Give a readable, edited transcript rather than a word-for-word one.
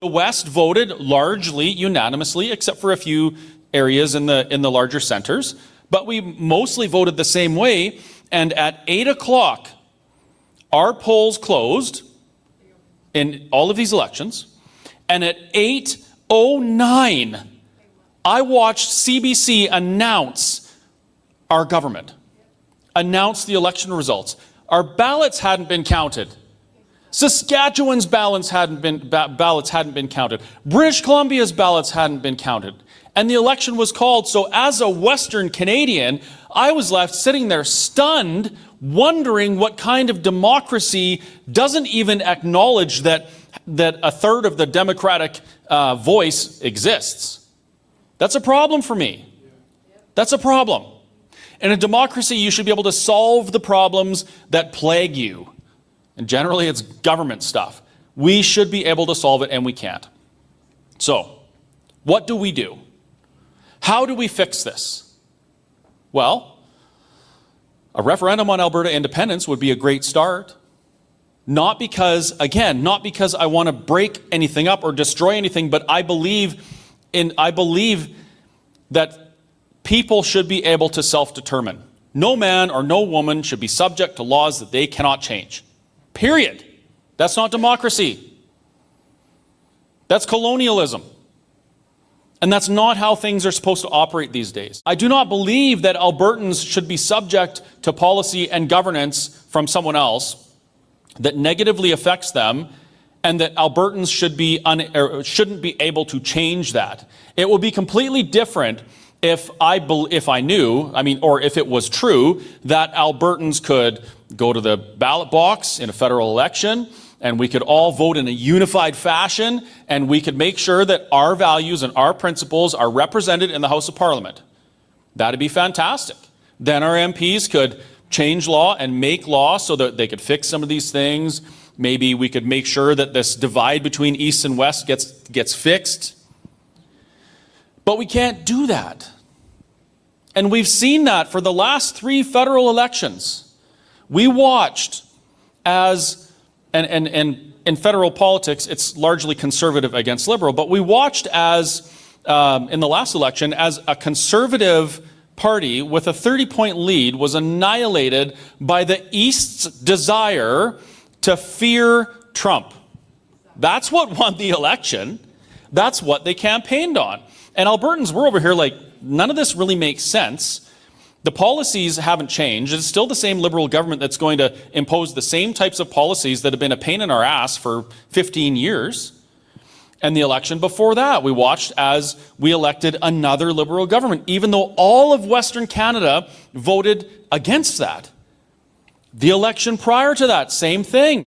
The West voted largely unanimously, except for a few areas in the larger centers. But we mostly voted the same way. And at 8 o'clock, our polls closed in all of these elections. And at 8:09, I watched CBC announce our government, announce the election results. Our ballots hadn't been counted. Saskatchewan's ballots hadn't been counted. British Columbia's ballots hadn't been counted. And the election was called. So as a Western Canadian, I was left sitting there stunned, wondering what kind of democracy doesn't even acknowledge that a third of the democratic voice exists. That's a problem for me. That's a problem. In a democracy, you should be able to solve the problems that plague you. And generally, it's government stuff. We should be able to solve it, and we can't. So, what do we do? How do we fix this? Well, a referendum on Alberta independence would be a great start. Not because I want to break anything up or destroy anything, but I believe that people should be able to self-determine. No man or no woman should be subject to laws that they cannot change. Period. That's not democracy. That's colonialism. And that's not how things are supposed to operate these days. I do not believe that Albertans should be subject to policy and governance from someone else that negatively affects them, and that Albertans shouldn't be able to change that. It would be completely different if I knew, or if it was true, that Albertans could go to the ballot box in a federal election, and we could all vote in a unified fashion, and we could make sure that our values and our principles are represented in the House of Parliament. That'd be fantastic. Then our MPs could change law and make law so that they could fix some of these things. Maybe we could make sure that this divide between East and West gets fixed. But we can't do that. And we've seen that for the last 3 federal elections. We watched as, and in federal politics, it's largely conservative against liberal, but we watched as, in the last election, as a conservative party with a 30-point lead was annihilated by the East's desire to fear Trump. That's what won the election. That's what they campaigned on. And Albertans, we're over here like, none of this really makes sense. The policies haven't changed. It's still the same Liberal government that's going to impose the same types of policies that have been a pain in our ass for 15 years. And the election before that, we watched as we elected another Liberal government, even though all of Western Canada voted against that. The election prior to that, same thing.